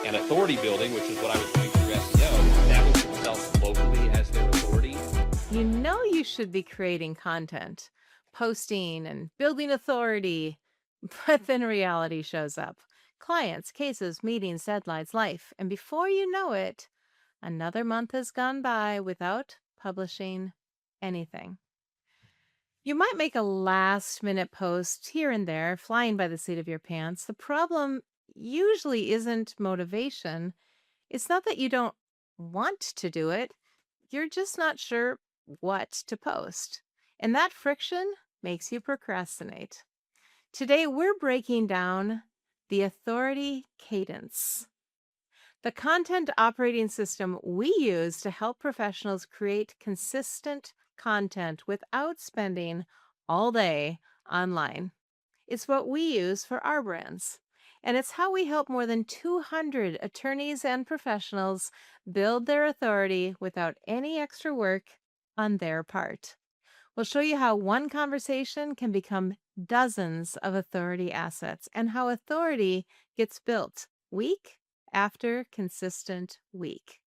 and authority building, which is what I was doing through SEO, establish themselves locally as their authority. You know you should be creating content, posting and building authority, but then reality shows up. Clients, cases, meetings, deadlines, life. And before you know it, another month has gone by without publishing anything. You might make a last minute post here and there, flying by the seat of your pants. The problem usually isn't motivation. It's not that you don't want to do it, you're just not sure what to post. And that friction makes you procrastinate. Today, we're breaking down the authority cadence, the content operating system we use to help professionals create consistent content without spending all day online. It's what we use for our brands. And it's how we help more than 200 attorneys and professionals build their authority without any extra work on their part. We'll show you how one conversation can become dozens of authority assets and how authority gets built week after consistent week.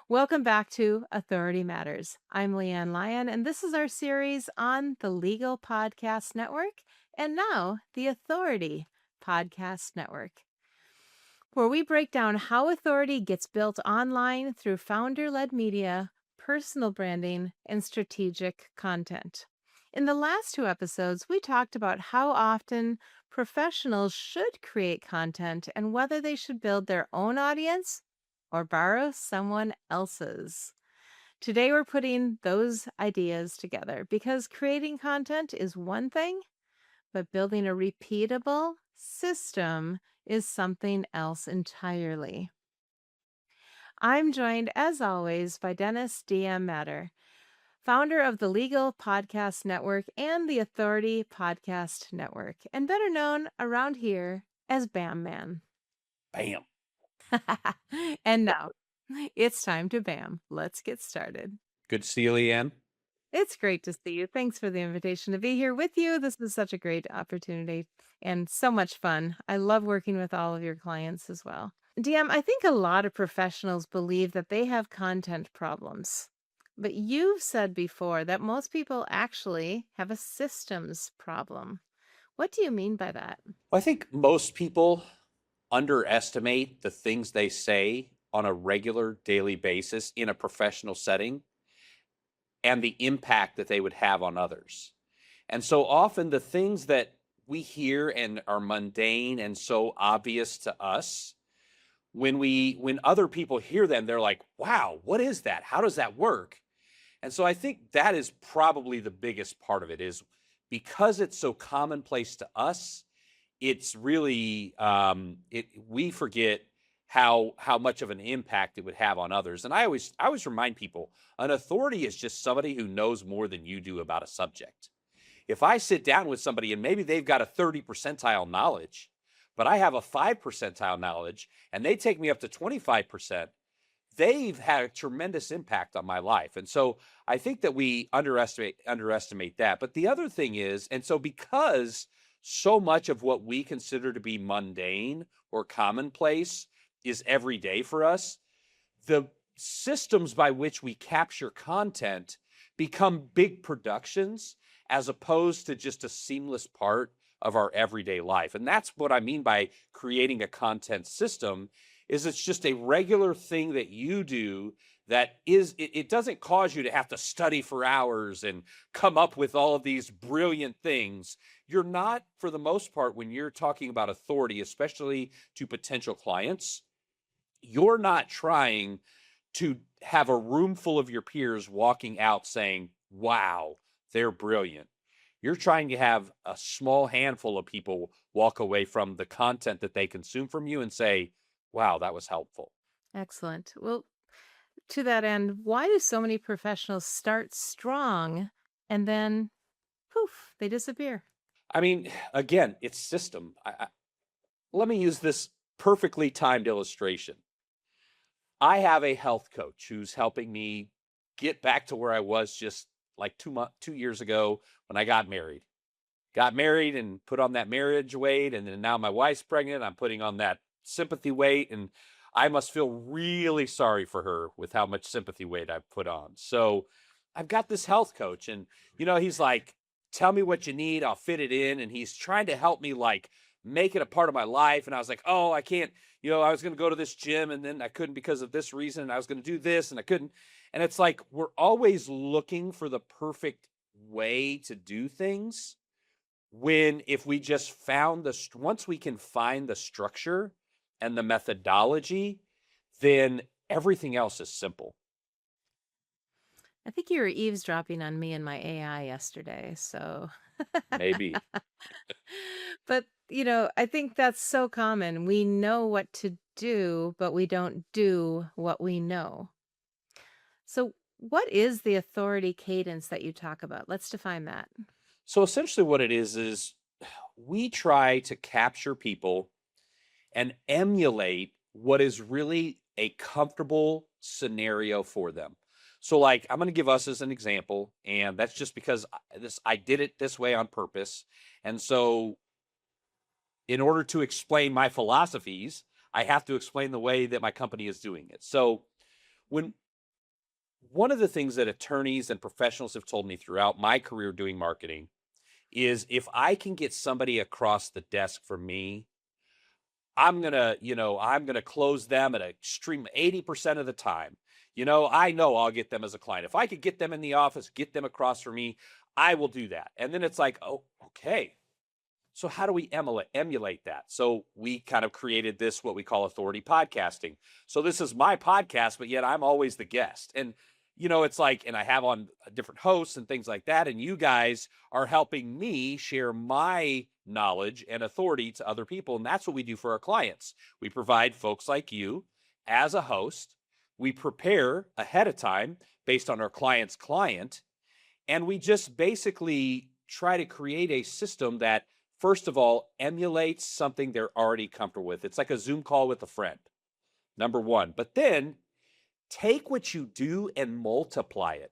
Welcome back to Authority Matters. I'm Leann Lyon, and this is our series on the Legal Podcast Network and now the Authority Podcast Network, where we break down how authority gets built online through founder-led media, personal branding, and strategic content. In the last two episodes, we talked about how often professionals should create content and whether they should build their own audience or borrow someone else's. Today, we're putting those ideas together because creating content is one thing, but building a repeatable system is something else entirely. I'm joined, as always, by Dennis D.M. Meador, founder of the Legal Podcast Network and the Authority Podcast Network, and better known around here as Bam Man. Bam. And now, it's time to bam. Let's get started. Good to see you, Leann. It's great to see you. Thanks for the invitation to be here with you. This is such a great opportunity and so much fun. I love working with all of your clients as well. DM, I think a lot of professionals believe that they have content problems, but you've said before that most people actually have a systems problem. What do you mean by that? Well, I think most people underestimate the things they say on a regular daily basis in a professional setting and the impact that they would have on others. And so often the things that we hear and are mundane and so obvious to us, when other people hear them, they're like, wow, what is that? How does that work? And so I think that is probably the biggest part of it, is because it's so commonplace to us, it's really we forget how much of an impact it would have on others. And I always remind people, an authority is just somebody who knows more than you do about a subject. If I sit down with somebody and maybe they've got a 30 percentile knowledge, but I have a 5 percentile knowledge and they take me up to 25%, they've had a tremendous impact on my life. And so I think that we underestimate that. But the other thing is, and so because so much of what we consider to be mundane or commonplace is every day for us, the systems by which we capture content become big productions as opposed to just a seamless part of our everyday life. And that's what I mean by creating a content system, is it's just a regular thing that you do that it doesn't cause you to have to study for hours and come up with all of these brilliant things. You're not, for the most part, when you're talking about authority, especially to potential clients, you're not trying to have a room full of your peers walking out saying, wow, they're brilliant. You're trying to have a small handful of people walk away from the content that they consume from you and say, wow, that was helpful. Excellent. Well, to that end, why do so many professionals start strong and then poof, they disappear? I mean, again, it's system. Let me use this perfectly timed illustration. I have a health coach who's helping me get back to where I was just like 2 years ago when I got married. Got married and put on that marriage weight, and then now my wife's pregnant. I'm putting on that sympathy weight, and I must feel really sorry for her with how much sympathy weight I've put on. So I've got this health coach, and he's like, "Tell me what you need, I'll fit it in," and he's trying to help me like make it a part of my life. And I was like, "Oh, I can't. I was going to go to this gym, and then I couldn't because of this reason. And I was going to do this, and I couldn't." And it's like we're always looking for the perfect way to do things, when if we just found once we can find the structure and the methodology, then everything else is simple. I think you were eavesdropping on me and my AI yesterday. So, Maybe. but I think that's so common. We know what to do, but we don't do what we know. So, what is the authority cadence that you talk about? Let's define that. So essentially what it is we try to capture people and emulate what is really a comfortable scenario for them. So like I'm going to give us as an example, and that's just because I did it this way on purpose. And so in order to explain my philosophies, I have to explain the way that my company is doing it. So when one of the things that attorneys and professionals have told me throughout my career doing marketing is if I can get somebody across the desk for me, I'm gonna close them at a extreme 80% of the time. I know I'll get them as a client. If I could get them in the office, get them across for me, I will do that. And then it's like, oh, okay. So how do we emulate that? So we kind of created this, what we call authority podcasting. So this is my podcast, but yet I'm always the guest. And it's like, and I have on different hosts and things like that. And you guys are helping me share my knowledge and authority to other people. And that's what we do for our clients. We provide folks like you as a host. We prepare ahead of time based on our client's client. And we just basically try to create a system that, first of all, emulates something they're already comfortable with. It's like a Zoom call with a friend, number one. But then take what you do and multiply it.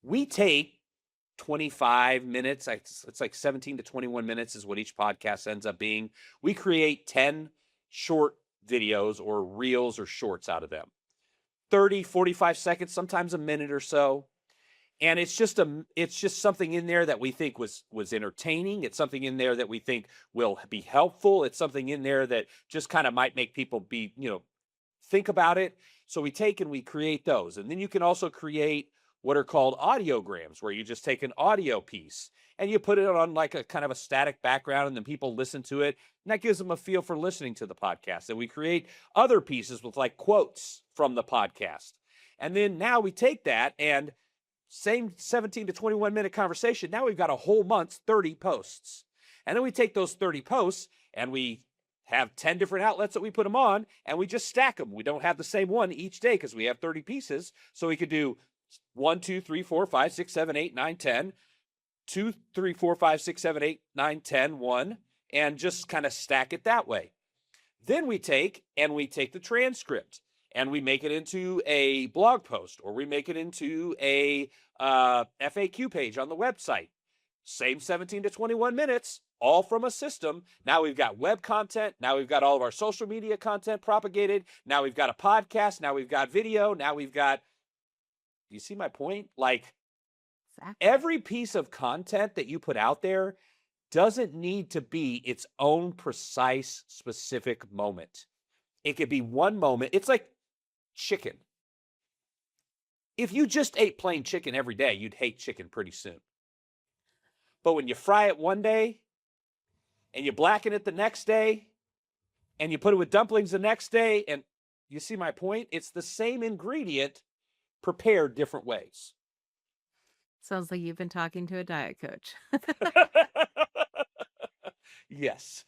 We take 25 minutes, it's like 17 to 21 minutes is what each podcast ends up being. We create 10 short videos or reels or shorts out of them. 30, 45 seconds, sometimes a minute or so. And it's just something in there that we think was entertaining. It's something in there that we think will be helpful. It's something in there that just kind of might make people think about it. So we take and we create those. And then you can also create what are called audiograms, where you just take an audio piece and you put it on like a kind of a static background, and then people listen to it. And that gives them a feel for listening to the podcast. And we create other pieces with like quotes from the podcast. And then now we take that and same 17 to 21 minute conversation. Now we've got a whole month's 30 posts. And then we take those 30 posts and we have 10 different outlets that we put them on, and we just stack them. We don't have the same one each day because we have 30 pieces. So we could do 1, 2, 3, 4, 5, 6, 7, 8, 9, 10, 2, 3, 4, 5, 6, 7, 8, 9, 10, 1, and just kind of stack it that way. Then we take the transcript and we make it into a blog post, or we make it into a FAQ page on the website. Same 17 to 21 minutes, all from a system. Now we've got web content. Now we've got all of our social media content propagated. Now we've got a podcast. Now we've got video. Now we've got, you see my point? Like Exactly. every piece of content that you put out there doesn't need to be its own precise, specific moment. It could be one moment. It's like chicken. If you just ate plain chicken every day, you'd hate chicken pretty soon. But when you fry it one day and you blacken it the next day and you put it with dumplings the next day, and you see my point? It's the same ingredient prepared different ways. Sounds like you've been talking to a diet coach. Yes.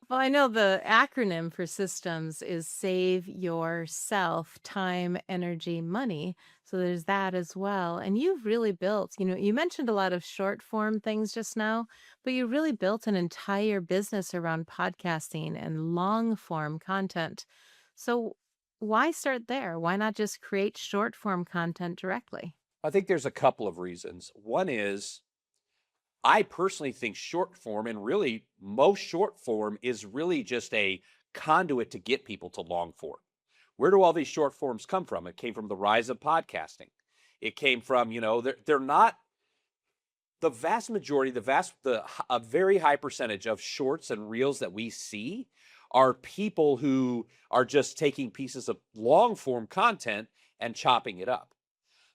Well, I know the acronym for systems is save yourself time, energy, money. So there's that as well. And you've really built, you mentioned a lot of short form things just now, but you really built an entire business around podcasting and long form content. So why start there? Why not just create short form content directly? I think there's a couple of reasons. One is I personally think short form, and really most short form, is really just a conduit to get people to long form. Where do all these short forms come from? It came from the rise of podcasting. It came from, they're not the vast majority, a very high percentage of shorts and reels that we see are people who are just taking pieces of long form content and chopping it up.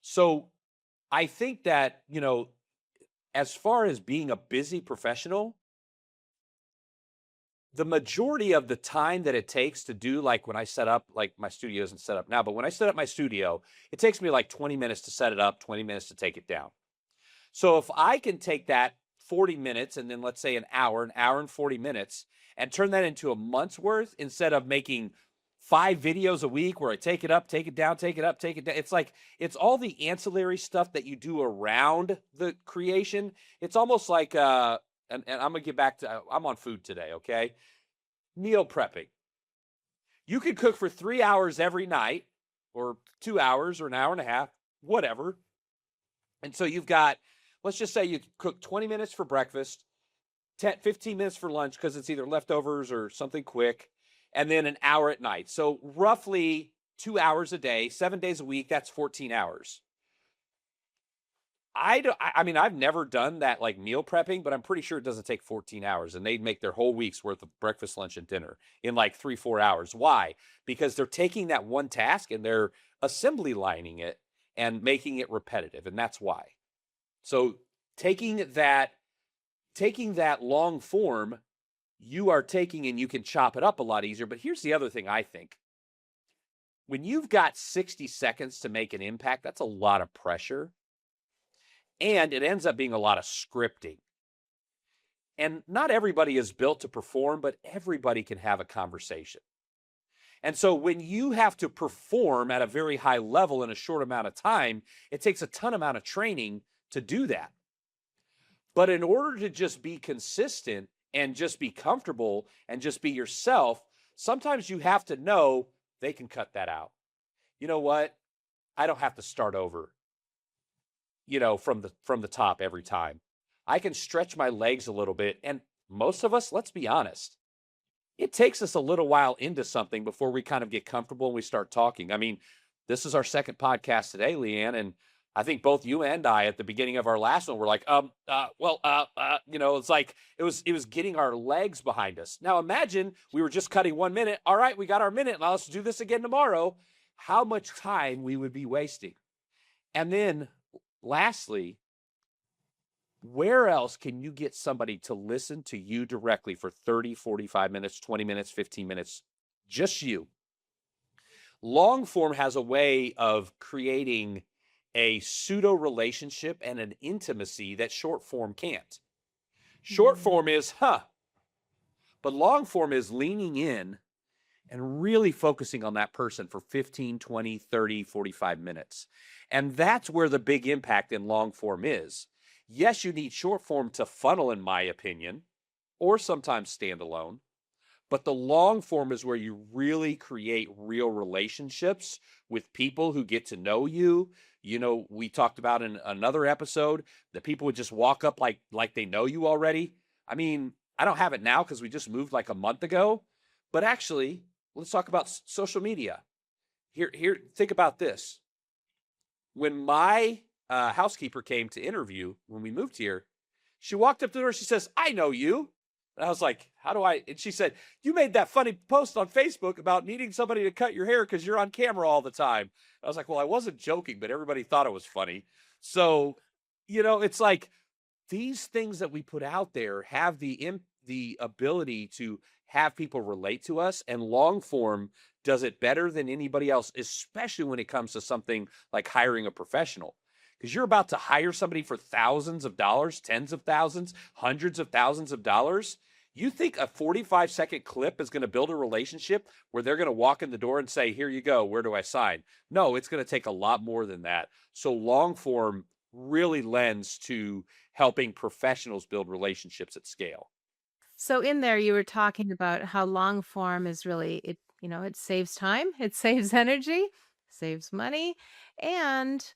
So I think that, as far as being a busy professional, the majority of the time that it takes to do, like when I set up, like my studio isn't set up now, but when I set up my studio, it takes me like 20 minutes to set it up, 20 minutes to take it down. So if I can take that 40 minutes and then let's say an hour and 40 minutes, and turn that into a month's worth instead of making 5 videos a week where I take it up, take it down, take it up, take it down. It's like, it's all the ancillary stuff that you do around the creation. It's almost like, and I'm going to get back to, I'm on food today, okay? Meal prepping. You could cook for 3 hours every night, or 2 hours, or an hour and a half, whatever. And so you've got, let's just say you cook 20 minutes for breakfast, 10, 15 minutes for lunch because it's either leftovers or something quick, and then an hour at night. So roughly 2 hours a day, 7 days a week, that's 14 hours. I mean, I've never done that like meal prepping, but I'm pretty sure it doesn't take 14 hours, and they'd make their whole week's worth of breakfast, lunch, and dinner in like 3, 4 hours. Why? Because they're taking that one task and they're assembly lining it and making it repetitive. And that's why. So taking that long form, you are taking and you can chop it up a lot easier. But here's the other thing I think. When you've got 60 seconds to make an impact, that's a lot of pressure. And it ends up being a lot of scripting. And not everybody is built to perform, but everybody can have a conversation. And so when you have to perform at a very high level in a short amount of time, it takes a ton amount of training to do that. But in order to just be consistent and just be comfortable and just be yourself, sometimes you have to know they can cut that out. You know what? I don't have to start over, from the top every time. I can stretch my legs a little bit. And most of us, let's be honest, it takes us a little while into something before we kind of get comfortable and we start talking. I mean, this is our second podcast today, Leann, and I think both you and I at the beginning of our last one were like, it's like it was getting our legs behind us. Now imagine we were just cutting 1 minute. All right, we got our minute. Now let's do this again tomorrow. How much time we would be wasting. And then lastly, where else can you get somebody to listen to you directly for 30, 45 minutes, 20 minutes, 15 minutes? Just you. Long form has a way of creating a pseudo relationship and an intimacy that short form can't. Short form is, but long form is leaning in and really focusing on that person for 15, 20, 30, 45 minutes. And that's where the big impact in long form is. Yes, you need short form to funnel, in my opinion, or sometimes standalone. But the long form is where you really create real relationships with people who get to know you. We talked about in another episode that people would just walk up like they know you already. I mean, I don't have it now because we just moved like a month ago. But actually, let's talk about social media. Here, think about this. When my housekeeper came to interview when we moved here, she walked up to the door. She says, "I know you." And I was like, "How do I?" And she said, "You made that funny post on Facebook about needing somebody to cut your hair because you're on camera all the time." I was like, "Well, I wasn't joking, but everybody thought it was funny." So, it's like these things that we put out there have the ability to have people relate to us, and long form does it better than anybody else, especially when it comes to something like hiring a professional. Because you're about to hire somebody for thousands of dollars, tens of thousands, hundreds of thousands of dollars. You think a 45-second clip is going to build a relationship where they're going to walk in the door and say, "Here you go, where do I sign?" No, it's going to take a lot more than that. So long form really lends to helping professionals build relationships at scale. So in there, you were talking about how long form is really it saves time, it saves energy, saves money, and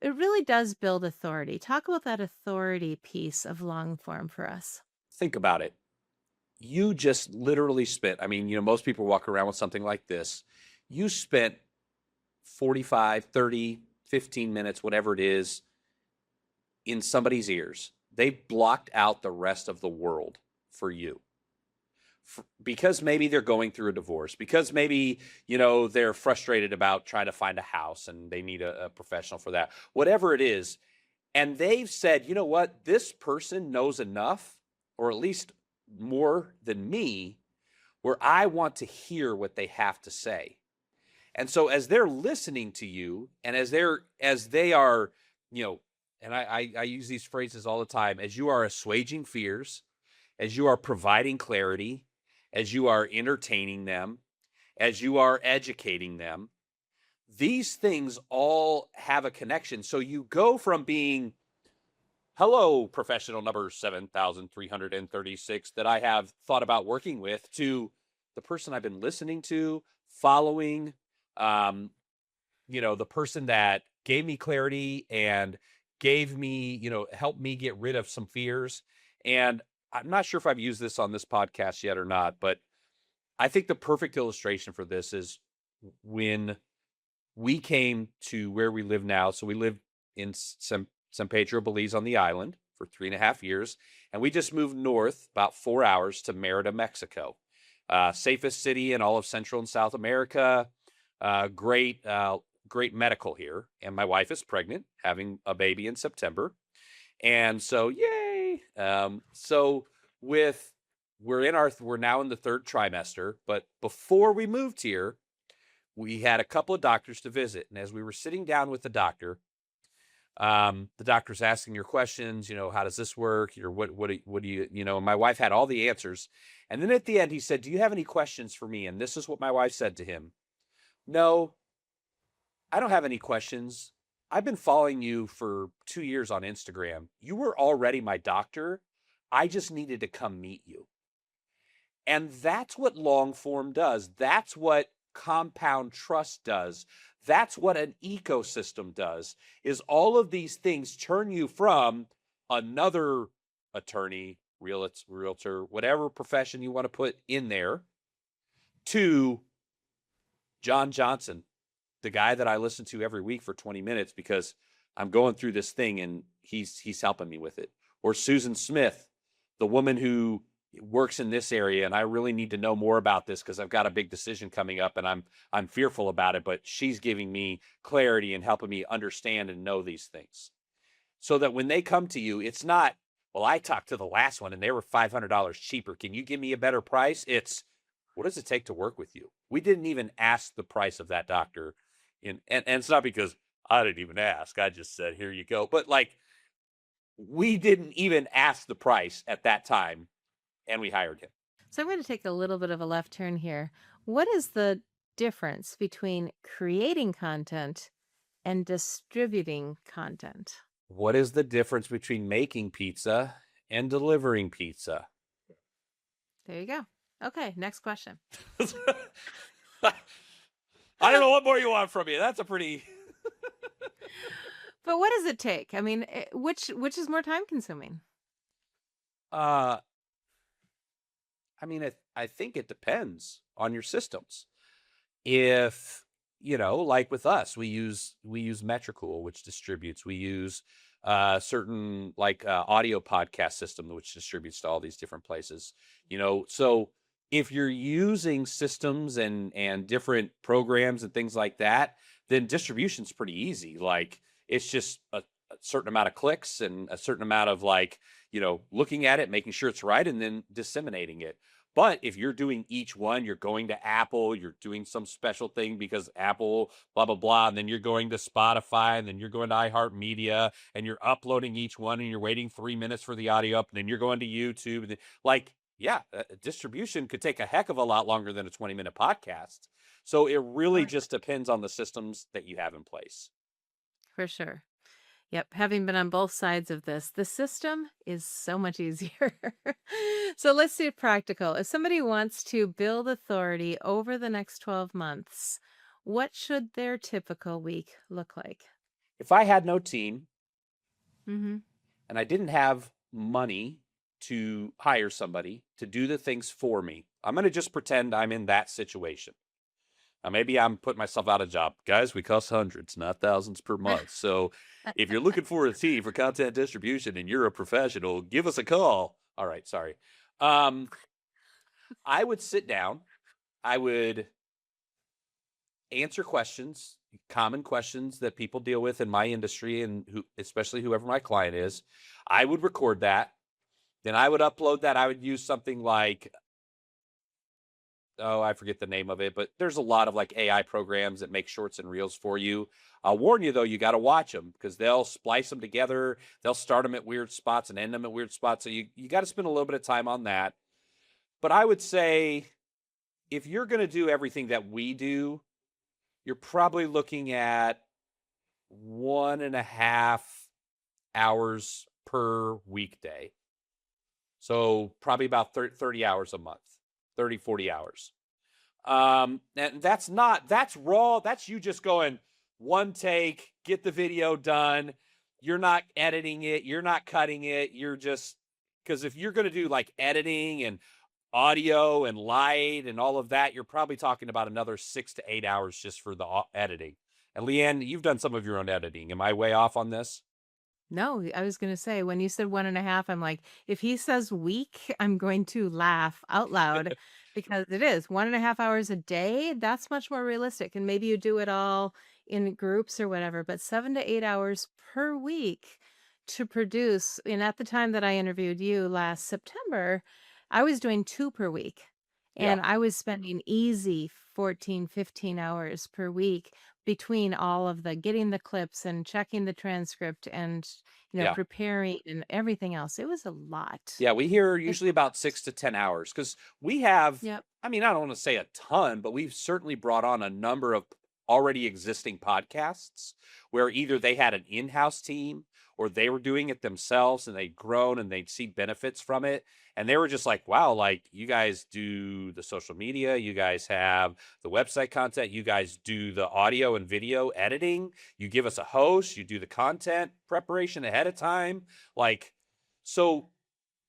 it really does build authority. Talk about that authority piece of long form for us. Think about it. you just literally spent, I mean, most people walk around with something like this. You spent 45, 30, 15 minutes, whatever it is, in somebody's ears. They've blocked out the rest of the world for you. Because maybe they're going through a divorce, because maybe, they're frustrated about trying to find a house and they need a professional for that, whatever it is. And they've said, you know what, this person knows enough, or at least more than me, where I want to hear what they have to say. And so as they're listening to you, and as they are, you know, and I use these phrases all the time, as you are assuaging fears, as you are providing clarity, as you are entertaining them, as you are educating them, these things all have a connection. So you go from being, hello, professional number 7,336 that I have thought about working with, to the person I've been listening to, following, the person that gave me clarity and gave me, helped me get rid of some fears. And I'm not sure if I've used this on this podcast yet or not, but I think the perfect illustration for this is when we came to where we live now. So we live in San Pedro, Belize on the island for 3.5 years. And we just moved north about 4 hours to Merida, Mexico. Safest city in all of Central and South America. Great medical here. And my wife is pregnant, having a baby in September. And so, yay. We're now in the third trimester, but before we moved here, we had a couple of doctors to visit. And as we were sitting down with the doctor's asking your questions, how does this work? What do you, and my wife had all the answers. And then at the end, he said, do you have any questions for me? And this is what my wife said to him. No, I don't have any questions. I've been following you for 2 years on Instagram. You were already my doctor. I just needed to come meet you. And that's what long form does. That's what compound trust does. That's what an ecosystem does, is all of these things turn you from another attorney, realtor, whatever profession you want to put in there, to John Johnson, the guy that I listen to every week for 20 minutes because I'm going through this thing and he's helping me with it. Or Susan Smith, the woman who works in this area, and I really need to know more about this because I've got a big decision coming up and I'm fearful about it, but she's giving me clarity and helping me understand and know these things. So that when they come to you, it's not, well, I talked to the last one and they were $500 cheaper. Can you give me a better price? It's, what does it take to work with you? We didn't even ask the price of that doctor. And it's not because I didn't even ask. I just said, here you go. But we didn't even ask the price at that time, and we hired him. So I'm going to take a little bit of a left turn here. What is the difference between creating content and distributing content? What is the difference between making pizza and delivering pizza? There you go. Okay, next question. I don't know what more you want from me. That's a pretty... But what does it take? I mean, which is more time consuming? I mean, I think it depends on your systems. If, like with us, we use Metricool, which distributes. We use certain audio podcast system, which distributes to all these different places. So if you're using systems and different programs and things like that, then distribution's pretty easy. It's just a certain amount of clicks and a certain amount of looking at it, making sure it's right, and then disseminating it. But if you're doing each one, you're going to Apple, you're doing some special thing because Apple, blah, blah, blah. And then you're going to Spotify, and then you're going to iHeartMedia, and you're uploading each one, and you're waiting 3 minutes for the audio up, and then you're going to YouTube. And then, distribution could take a heck of a lot longer than a 20-minute podcast. So it really just depends on the systems that you have in place. For sure. Yep. Having been on both sides of this, the system is so much easier. So let's do practical. If somebody wants to build authority over the next 12 months, what should their typical week look like? If I had no team Mm-hmm. and I didn't have money to hire somebody to do the things for me, I'm going to just pretend I'm in that situation. Now, maybe I'm putting myself out of job. Guys, we cost hundreds, not thousands per month. So if you're looking for a team for content distribution and you're a professional, give us a call. All right, sorry. I would sit down. I would answer questions, common questions that people deal with in my industry, and especially whoever my client is. I would record that. Then I would upload that. I would use something like, oh, I forget the name of it, but there's a lot of like AI programs that make shorts and reels for you. I'll warn you though, you got to watch them because they'll splice them together. They'll start them at weird spots and end them at weird spots. So you got to spend a little bit of time on that. But I would say if you're going to do everything that we do, you're probably looking at 1.5 hours per weekday. So probably about 30 hours a month, 30, 40 hours. And that's raw. That's you just going one take, get the video done. You're not editing it. You're not cutting it. You're just, because if you're going to do like editing and audio and light and all of that, you're probably talking about another 6 to 8 hours just for the editing. And Leann, you've done some of your own editing. Am I way off on this? No, I was going to say, when you said 1.5, I'm like, if he says week, I'm going to laugh out loud because it is 1.5 hours a day. That's much more realistic. And maybe you do it all in groups or whatever, but 7 to 8 hours per week to produce. And at the time that I interviewed you last September, I was doing 2 per week. Yeah. And I was spending easy 14, 15 hours per week between all of the getting the clips and checking the transcript and Yeah. preparing and everything else. It was a lot. Yeah, we hear It's usually about 6 to 10 hours because we have, Yep. I mean, I don't want to say a ton, but we've certainly brought on a number of already existing podcasts where either they had an in-house team or they were doing it themselves and they'd grown and they'd see benefits from it. And they were just like, wow, like you guys do the social media, you guys have the website content, you guys do the audio and video editing, you give us a host, you do the content preparation ahead of time. Like, so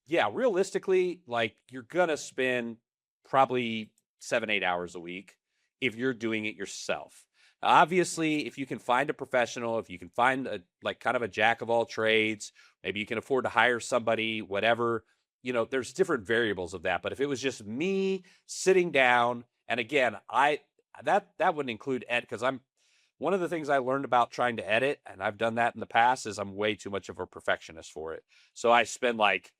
yeah, realistically, like you're gonna spend probably 7, 8 hours a week if you're doing it yourself. Obviously, if you can find a professional, if you can find a like kind of a jack of all trades, maybe you can afford to hire somebody, whatever, there's different variables of that. But if it was just me sitting down, and again, that wouldn't include ed because I'm one of the things I learned about trying to edit, and I've done that in the past, is I'm way too much of a perfectionist for it. So I spend like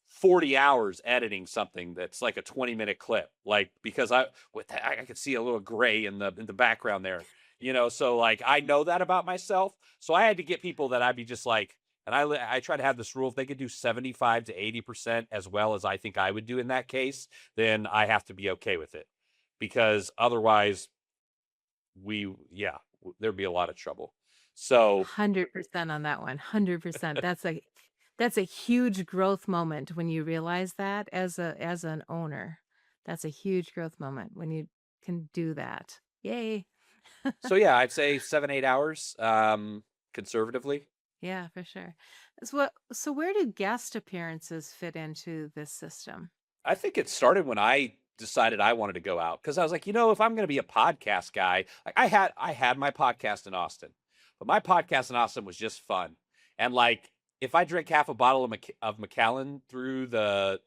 40 hours editing something that's like a 20-minute clip, like because I could see a little gray in the background there, so like I know that about myself. So I had to get people that I'd be just like, and I try to have this rule: if they could do 75 to 80% as well as I think I would do in that case, then I have to be okay with it, because otherwise there'd be a lot of trouble. So 100% on that one. 100%. That's a huge growth moment when you realize that as an owner. That's a huge growth moment when you can do that. Yay. yeah, I'd say 7, 8 hours, conservatively. Yeah, for sure. So where do guest appearances fit into this system? I think it started when I decided I wanted to go out because I was like, if I'm going to be a podcast guy, like I had my podcast in Austin, but my podcast in Austin was just fun. And like, if I drank half a bottle of Macallan through the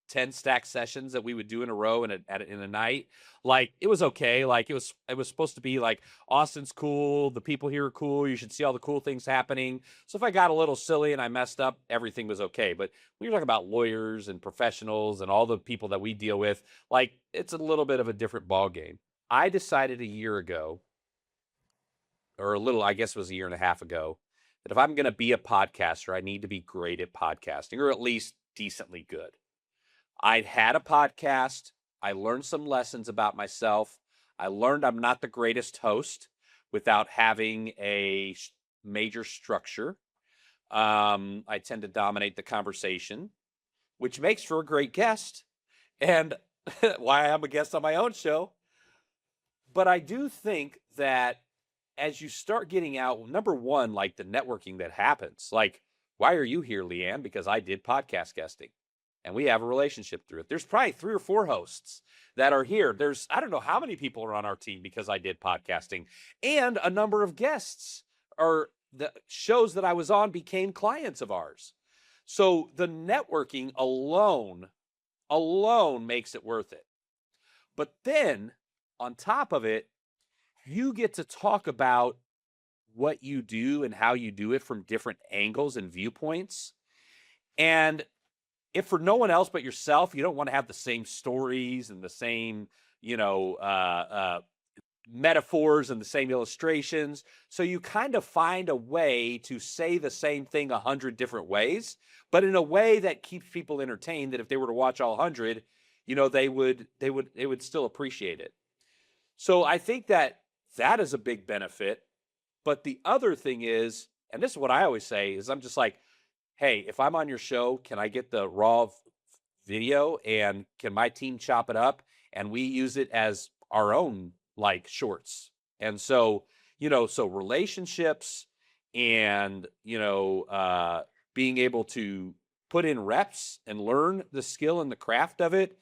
10 stack sessions that we would do in a row in a night, like it was okay. Like it was supposed to be like, Austin's cool, the people here are cool, you should see all the cool things happening. So if I got a little silly and I messed up, everything was okay. But when you're talking about lawyers and professionals and all the people that we deal with, like it's a little bit of a different ball game. I decided a year ago, or I guess it was a year and a half ago, that if I'm going to be a podcaster, I need to be great at podcasting, or at least decently good. I'd had a podcast. I learned some lessons about myself. I learned I'm not the greatest host without having a major structure. I tend to dominate the conversation, which makes for a great guest, and why I'm a guest on my own show. But I do think that as you start getting out, number one, like the networking that happens, like Why are you here, Leann? Because I did podcast guesting and we have a relationship through it. There's probably 3 or 4 hosts that are here. I don't know how many people are on our team because I did podcasting, and a number of guests are the shows that I was on became clients of ours. So the networking alone makes it worth it. But then on top of it, you get to talk about what you do and how you do it from different angles and viewpoints. And if for no one else but yourself, you don't want to have the same stories and the same, you know, metaphors and the same illustrations. So you kind of find a way to say the same thing 100 different ways, but in a way that keeps people entertained, that if they were to watch all 100, they would still appreciate it. So I think that is a big benefit. But the other thing is, and this is what I always say, is I'm just like, hey, if I'm on your show, can I get the raw video and can my team chop it up and we use it as our own like shorts? And so, so relationships and, being able to put in reps and learn the skill and the craft of it.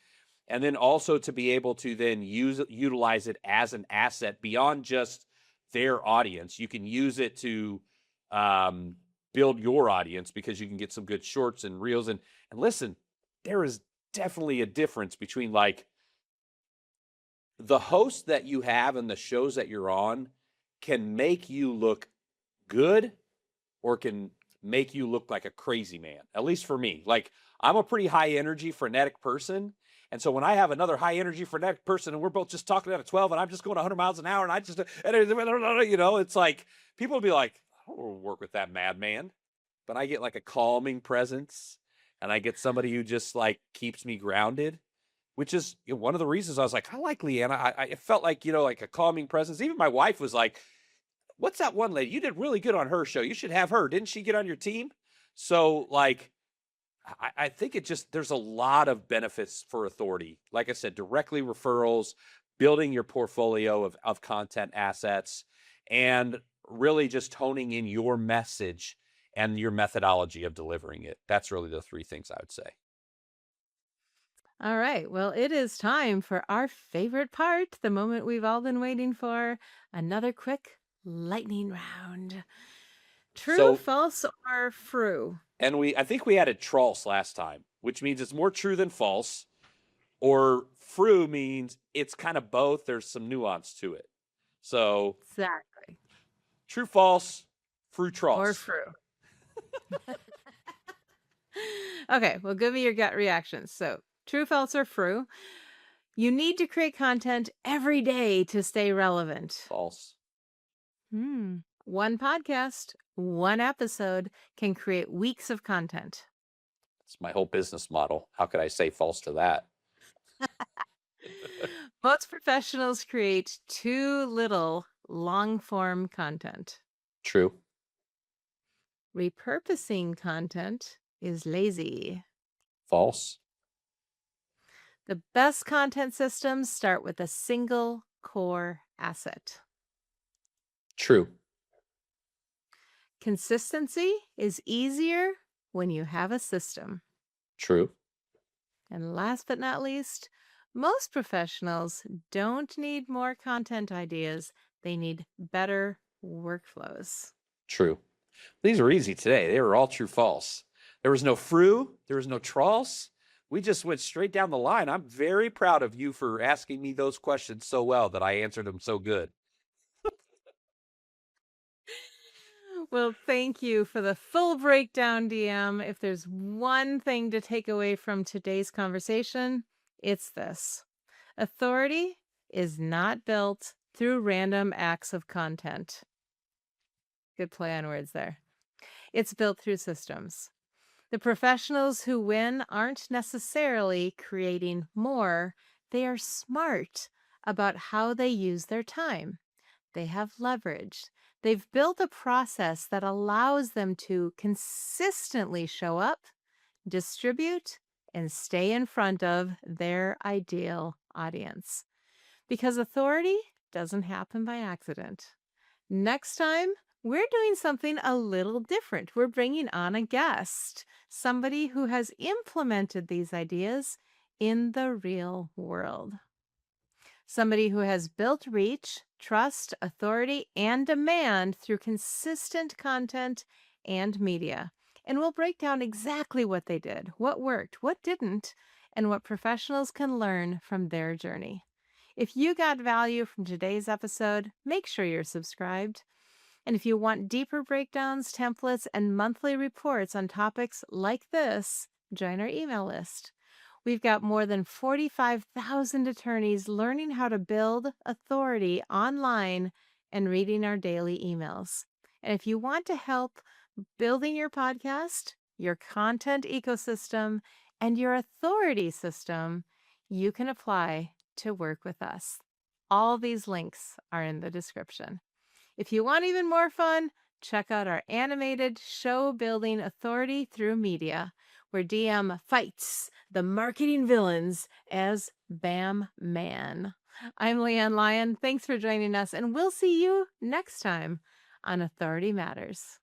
And then also to be able to then utilize it as an asset beyond just their audience. You can use it to build your audience because you can get some good shorts and reels. And listen, there is definitely a difference between like the host that you have and the shows that you're on can make you look good or can make you look like a crazy man. At least for me, like I'm a pretty high energy, frenetic person. And so when I have another high energy frenetic person and we're both just talking at a 12 and I'm just going 100 miles an hour and it's like people will be like, I don't work with that madman. But I get like a calming presence and I get somebody who just like keeps me grounded, which is one of the reasons I was like, I like Leann. I felt like, like a calming presence. Even my wife was like, what's that one lady? You did really good on her show. You should have her. Didn't she get on your team? So like, I think there's a lot of benefits for authority. Like I said, directly referrals, building your portfolio of content assets, and really just honing in your message and your methodology of delivering it. That's really the 3 things I would say. All right. Well, it is time for our favorite part, the moment we've all been waiting for. Another quick lightning round. True, So, false, or frou? and I think we added trolls last time, which means it's more true than false, or frou means it's kind of both. There's some nuance to it. So, Exactly. true, false, frou, Or trolls. frou. Okay. Well, give me your gut reactions. So, true, false, or frou? You need to create content every day to stay relevant. False. One podcast, one episode can create weeks of content. It's my whole business model. How could I say false to that? Most professionals create too little long form content. True. Repurposing content is lazy. False. The best content systems start with a single core asset. True. Consistency is easier when you have a system. True. And last but not least, most professionals don't need more content ideas. They need better workflows. True. These are easy today. They were all true, false. There was no frou. There was no trolls. We just went straight down the line. I'm very proud of you for asking me those questions so well that I answered them so good. Well, thank you for the full breakdown, DM. If there's one thing to take away from today's conversation, it's this: authority is not built through random acts of content. Good play on words there. It's built through systems. The professionals who win aren't necessarily creating more, they are smart about how they use their time. They have leverage. They've built a process that allows them to consistently show up, distribute, and stay in front of their ideal audience. Because authority doesn't happen by accident. Next time, We're doing something a little different. We're bringing on a guest, somebody who has implemented these ideas in the real world. Somebody who has built reach, trust, authority, and demand through consistent content and media. And we'll break down exactly what they did, what worked, what didn't, and what professionals can learn from their journey. If you got value from today's episode, make sure you're subscribed. And if you want deeper breakdowns, templates, and monthly reports on topics like this, join our email list. We've got more than 45,000 attorneys learning how to build authority online and reading our daily emails. And if you want to help building your podcast, your content ecosystem, and your authority system, you can apply to work with us. All these links are in the description. If you want even more fun, check out our animated show building authority through media, where DM fights the marketing villains as Bam Man. I'm Leann Lyon. Thanks for joining us, and we'll see you next time on Authority Matters.